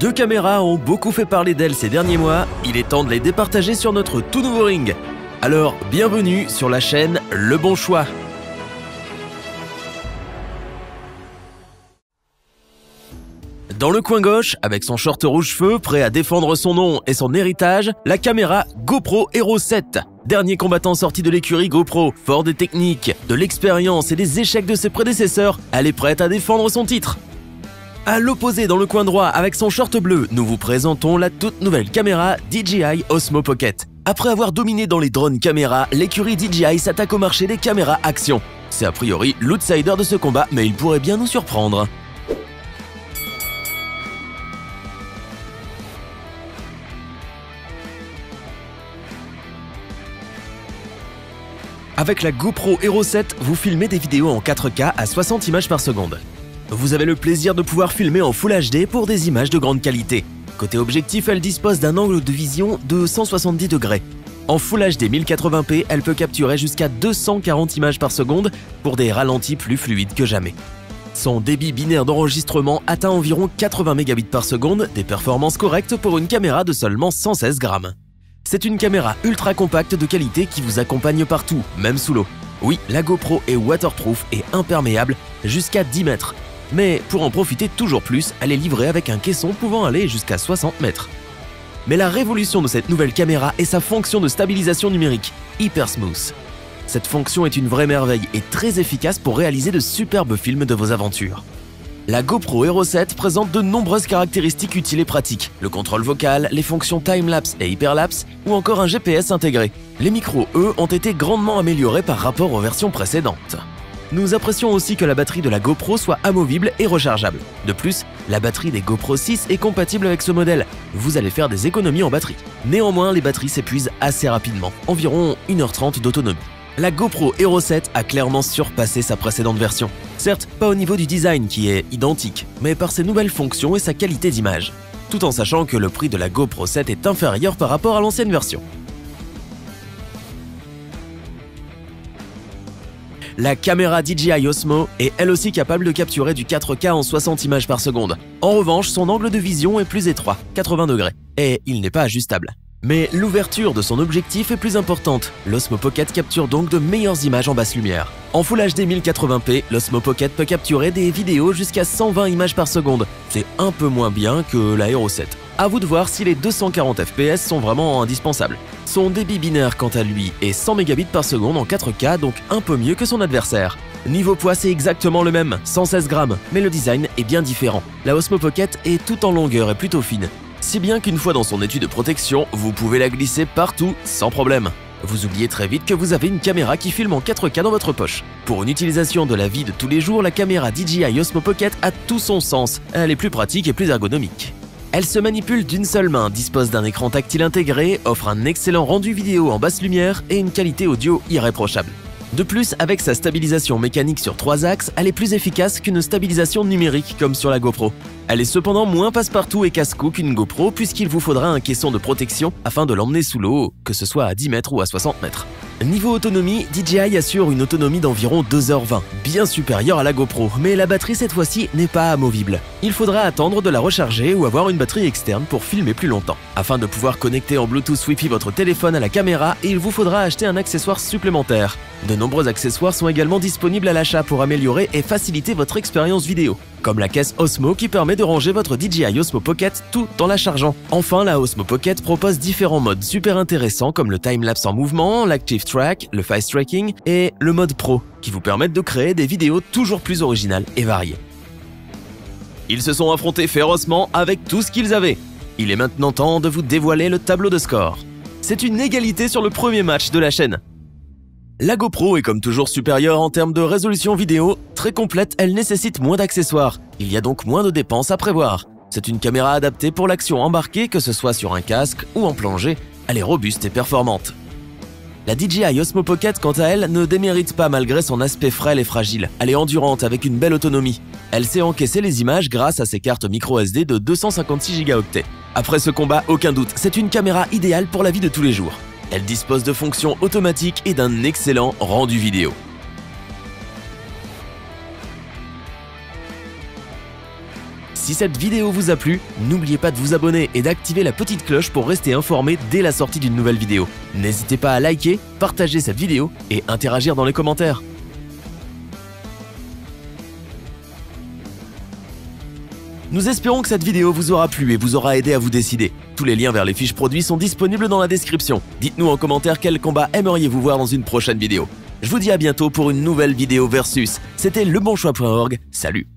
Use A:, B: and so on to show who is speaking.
A: Deux caméras ont beaucoup fait parler d'elles ces derniers mois, il est temps de les départager sur notre tout nouveau ring. Alors, bienvenue sur la chaîne Le Bon Choix. Dans le coin gauche, avec son short rouge feu, prêt à défendre son nom et son héritage, la caméra GoPro Hero 7. Dernier combattant sorti de l'écurie GoPro, fort des techniques, de l'expérience et des échecs de ses prédécesseurs, elle est prête à défendre son titre. À l'opposé, dans le coin droit, avec son short bleu, nous vous présentons la toute nouvelle caméra DJI Osmo Pocket. Après avoir dominé dans les drones caméras, l'écurie DJI s'attaque au marché des caméras action. C'est a priori l'outsider de ce combat, mais il pourrait bien nous surprendre. Avec la GoPro Hero 7, vous filmez des vidéos en 4K à 60 images par seconde. Vous avez le plaisir de pouvoir filmer en Full HD pour des images de grande qualité. Côté objectif, elle dispose d'un angle de vision de 170 degrés. En Full HD 1080p, elle peut capturer jusqu'à 240 images par seconde pour des ralentis plus fluides que jamais. Son débit binaire d'enregistrement atteint environ 80 mégabits par seconde, des performances correctes pour une caméra de seulement 116 grammes. C'est une caméra ultra compacte de qualité qui vous accompagne partout, même sous l'eau. Oui, la GoPro est waterproof et imperméable jusqu'à 10 mètres. Mais pour en profiter toujours plus, elle est livrée avec un caisson pouvant aller jusqu'à 60 mètres. Mais la révolution de cette nouvelle caméra est sa fonction de stabilisation numérique, Hyper Smooth. Cette fonction est une vraie merveille et très efficace pour réaliser de superbes films de vos aventures. La GoPro Hero 7 présente de nombreuses caractéristiques utiles et pratiques, le contrôle vocal, les fonctions time-lapse et hyperlapse ou encore un GPS intégré. Les micros, eux, ont été grandement améliorés par rapport aux versions précédentes. Nous apprécions aussi que la batterie de la GoPro soit amovible et rechargeable. De plus, la batterie des GoPro 6 est compatible avec ce modèle. Vous allez faire des économies en batterie. Néanmoins, les batteries s'épuisent assez rapidement, environ 1h30 d'autonomie. La GoPro Hero 7 a clairement surpassé sa précédente version. Certes, pas au niveau du design qui est identique, mais par ses nouvelles fonctions et sa qualité d'image. Tout en sachant que le prix de la GoPro 7 est inférieur par rapport à l'ancienne version. La caméra DJI Osmo est elle aussi capable de capturer du 4K en 60 images par seconde. En revanche, son angle de vision est plus étroit, 80 degrés, et il n'est pas ajustable. Mais l'ouverture de son objectif est plus importante. L'Osmo Pocket capture donc de meilleures images en basse lumière. En Full HD 1080p, l'Osmo Pocket peut capturer des vidéos jusqu'à 120 images par seconde. C'est un peu moins bien que la Hero 7. À vous de voir si les 240 fps sont vraiment indispensables. Son débit binaire, quant à lui, est 100 mégabits par seconde en 4K, donc un peu mieux que son adversaire. Niveau poids, c'est exactement le même, 116 grammes, mais le design est bien différent. La Osmo Pocket est tout en longueur et plutôt fine. Si bien qu'une fois dans son étui de protection, vous pouvez la glisser partout sans problème. Vous oubliez très vite que vous avez une caméra qui filme en 4K dans votre poche. Pour une utilisation de la vie de tous les jours, la caméra DJI Osmo Pocket a tout son sens. Elle est plus pratique et plus ergonomique. Elle se manipule d'une seule main, dispose d'un écran tactile intégré, offre un excellent rendu vidéo en basse lumière et une qualité audio irréprochable. De plus, avec sa stabilisation mécanique sur 3 axes, elle est plus efficace qu'une stabilisation numérique comme sur la GoPro. Elle est cependant moins passe-partout et casse-cou qu'une GoPro puisqu'il vous faudra un caisson de protection afin de l'emmener sous l'eau, que ce soit à 10 mètres ou à 60 mètres. Niveau autonomie, DJI assure une autonomie d'environ 2h20, bien supérieure à la GoPro, mais la batterie cette fois-ci n'est pas amovible. Il faudra attendre de la recharger ou avoir une batterie externe pour filmer plus longtemps. Afin de pouvoir connecter en Bluetooth Wi-Fi votre téléphone à la caméra, il vous faudra acheter un accessoire supplémentaire. De nombreux accessoires sont également disponibles à l'achat pour améliorer et faciliter votre expérience vidéo, comme la caisse Osmo qui permet de ranger votre DJI Osmo Pocket tout en la chargeant. Enfin, la Osmo Pocket propose différents modes super intéressants comme le time-lapse en mouvement, l'Active Track, le Face Tracking et le mode Pro, qui vous permettent de créer des vidéos toujours plus originales et variées. Ils se sont affrontés férocement avec tout ce qu'ils avaient. Il est maintenant temps de vous dévoiler le tableau de score. C'est une égalité sur le premier match de la chaîne. La GoPro est comme toujours supérieure en termes de résolution vidéo, très complète, elle nécessite moins d'accessoires. Il y a donc moins de dépenses à prévoir. C'est une caméra adaptée pour l'action embarquée, que ce soit sur un casque ou en plongée. Elle est robuste et performante. La DJI Osmo Pocket, quant à elle, ne démérite pas malgré son aspect frêle et fragile. Elle est endurante avec une belle autonomie. Elle sait encaisser les images grâce à ses cartes microSD de 256 Go. Après ce combat, aucun doute, c'est une caméra idéale pour la vie de tous les jours. Elle dispose de fonctions automatiques et d'un excellent rendu vidéo. Si cette vidéo vous a plu, n'oubliez pas de vous abonner et d'activer la petite cloche pour rester informé dès la sortie d'une nouvelle vidéo. N'hésitez pas à liker, partager cette vidéo et interagir dans les commentaires. Nous espérons que cette vidéo vous aura plu et vous aura aidé à vous décider. Tous les liens vers les fiches produits sont disponibles dans la description. Dites-nous en commentaire quel combat aimeriez-vous voir dans une prochaine vidéo. Je vous dis à bientôt pour une nouvelle vidéo versus. C'était lebonchoix.org. Salut!